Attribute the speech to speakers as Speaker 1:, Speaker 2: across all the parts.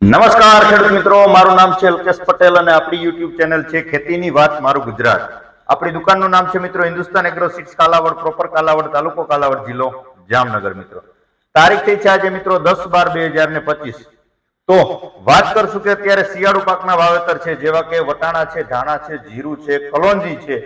Speaker 1: નમસ્કાર ખેડૂત મિત્રો, મારું નામ છે અલ્કેશ પટેલ અને આપણી યુટ્યુબ ચેનલ છે ખેતીની વાત મારું ગુજરાત. આપણી દુકાનનું નામ છે મિત્રો Hindustan agro seeds Kalavad, proper Kalavad, તાલુકો કાલાવડ, જિલ્લો જામનગર. મિત્રો તારીખ થઈ છે આજે મિત્રો 10/12/2025. તો વાત કરશું કે અત્યારે શિયાળુ પાકના વાવેતર છે, જેવા કે વટાણા છે, ધાણા છે, જીરું છે, કલોંજી છે,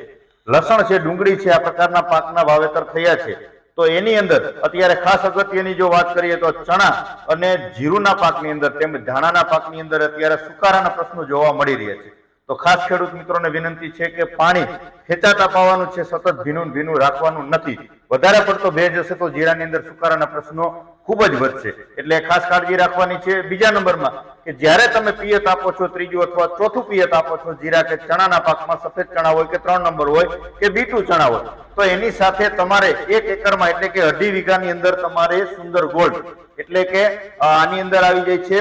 Speaker 1: લસણ છે, ડુંગળી છે, આ પ્રકારના પાકના વાવેતર થયા છે. તો એની અંદર અત્યારે ખાસ અગત્યની જો વાત કરીએ તો ચણા અને જીરુના પાકની અંદર તેમજ ધાણાના પાકની અંદર અત્યારે સુકારાના પ્રશ્નો જોવા મળી રહ્યા છે. તો ખાસ ખેડૂત મિત્રોને વિનંતી છે કે પાણી ખેંચાતા પાવાનું છે, સતત ભીનું રાખવાનું નથી. વધારે પડતો ભેજ હશે તો જીરાની અંદર સુકારાના પ્રશ્નો ખૂબ જ વધશે, એટલે ખાસ કાળજી રાખવાની છે. બીજા નંબરમાં કે જ્યારે તમે પિયત આપો છો, ત્રીજું અથવા ચોથું પિયત આપો છો જીરા કે ચણાના પાકમાં, સફેદ ચણા હોય કે 3 નંબર હોય કે બીટુ ચણા હોય, તો એની સાથે તમારે 1 એકરમાં એટલે કે 2.5 વીઘાની અંદર તમારે સુંદર ગોલ્ડ એટલે કે આની અંદર આવી જાય છે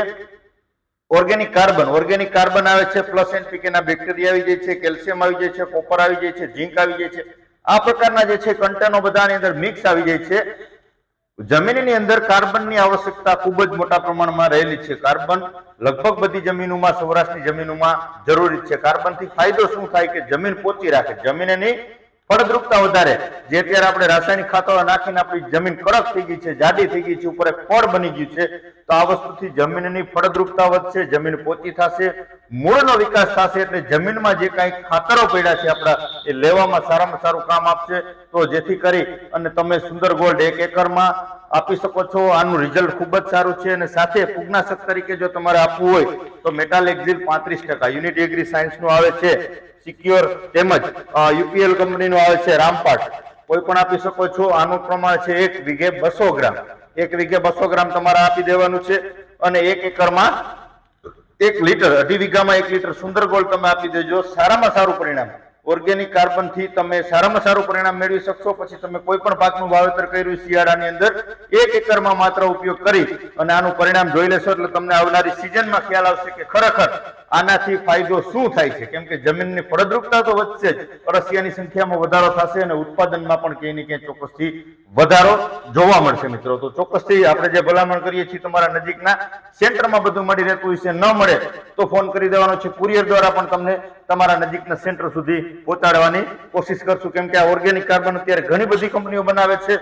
Speaker 1: ઓર્ગેનિક કાર્બન આવે છે, પ્લસ NPK ના બેક્ટેરિયા આવી જાય છે, કેલ્શિયમ આવી જાય છે, કોપર આવી જાય છે, ઝીંક આવી જાય છે. આ પ્રકારના જે છે કન્ટેનો બધાની અંદર મિક્સ આવી જાય છે. જમીનની અંદર કાર્બનની આવશ્યકતા ખૂબ જ મોટા પ્રમાણમાં રહેલી છે. કાર્બન લગભગ બધી જમીનોમાં, સૌરાષ્ટ્રની જમીનોમાં જરૂરી છે. કાર્બનથી ફાયદો શું થાય કે જમીન પોચી રાખે, જમીનની ફળદ્રુપતા વધારે. જે અત્યારે આપણે રાસાયણિક ખાતરો નાખીને આપણી જમીન કડક થઈ ગઈ છે, જાડી થઈ ગઈ છે, ઉપર એક ફળ બની ગયું છે, તો આ વસ્તુથી જમીનની ફળદ્રુપતા વધશે, જમીન પોચી થશે, મૂળનો વિકાસ થશે. એટલે જમીનમાં જે કાંઈ ખાતરો પડ્યા છે આપણા, એ લેવામાં સારામાં સારું કામ આપશે. તો જેથી કરી અને તમે સુંદર ગોલ્ડ 1 એકરમાં આપી શકો છો. આનું રિઝલ્ટ ખૂબ જ સારું છે. અને સાથે ફૂગનાશક તરીકે જો તમારે આપવું હોય તો મેટાલેક્ઝિલ 35%, યુનિટ એગ્રી સાયન્સનું આવે છે, સિક્યોર તેમજ UPL કંપનીનું આવે છે, રામપાટ, કોઈ પણ આપી શકો છો. આનું પ્રમાણ છે 1 વીઘે 200 ગ્રામ. 1 વીઘે 200 ગ્રામ તમારે આપી દેવાનું છે. અને 1 એકરમાં 1 લીટર, 2.5 વીઘામાં 1 લીટર સુંદર ગોલ્ડ તમે આપી દેજો. સારામાં સારું પરિણામ ઓર્ગેનિક કાર્બન થી તમે સારામાં સારું પરિણામ મેળવી શકશો. પછી તમે કોઈ પણ પાકનું વાવેતર કર્યું શિયાળાની અંદર 1 એકરમાં માત્ર ઉપયોગ કરી અને આનું પરિણામ જોઈ લેશો એટલે તમને આવનારી સિઝનમાં ખ્યાલ આવશે કે ખરેખર આનાથી ફાયદો શું થાય છે. કેમ કે જમીનની ફળદ્રુપતા તો વધશે જ, અળસિયાની સંખ્યામાં વધારો થશે અને ઉત્પાદનમાં પણ ક્યાંય ને ક્યાંય ચોક્કસથી વધારો જોવા મળશે. મિત્રો તો ચોક્કસથી આપણે જે ભલામણ કરીએ છીએ તમારા નજીકના સેન્ટરમાં બધું મળી રહેતું હોય છે. ન મળે તો ફોન કરી દેવાનો છે, કુરિયર દ્વારા પણ તમને તમારા નજીકના સેન્ટર સુધી પહોંચાડવાની કોશિશ કરશું. કેમ કે આ ઓર્ગેનિક કાર્બન અત્યારે ઘણી બધી કંપનીઓ બનાવે છે,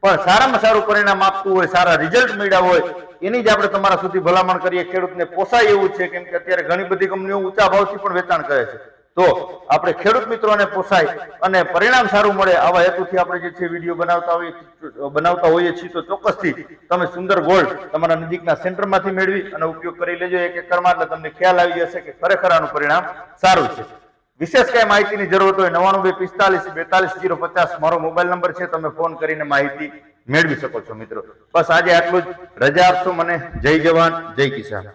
Speaker 1: પણ સારામાં સારું પરિણામ આપતું હોય, સારા રિઝલ્ટ મળ્યા હોય, એની જ આપણે તમારા સુધી ભલામણ કરીએ. ખેડૂતને પોસાય એવું છે, કેમ કે અત્યારે ઘણી બધી કંપનીઓ ઊંચા ભાવથી પણ વેચાણ કરે છે. તો આપણે ખેડૂત મિત્રોને પોસાય અને પરિણામ સારું મળે આવા હેતુથી આપણે જે છે વિડીયો બનાવતા હોઈએ છીએ. તો ચોક્કસથી તમે સુંદર ગોલ્ડ તમારા નજીકના સેન્ટરમાંથી મેળવી અને ઉપયોગ કરી લેજો 1 એકરમાં, એટલે તમને ખ્યાલ આવી જશે કે ખરેખર આનું પરિણામ સારું છે. વિશેષ કઈ માહિતીની જરૂરત હોય 9925424050 મારો મોબાઈલ નંબર છે, તમે ફોન કરીને માહિતી મેળવી શકો છો. મિત્રો બસ આજે આટલું જ. રજા આપશો મને. જય જવાન, જય કિસાન.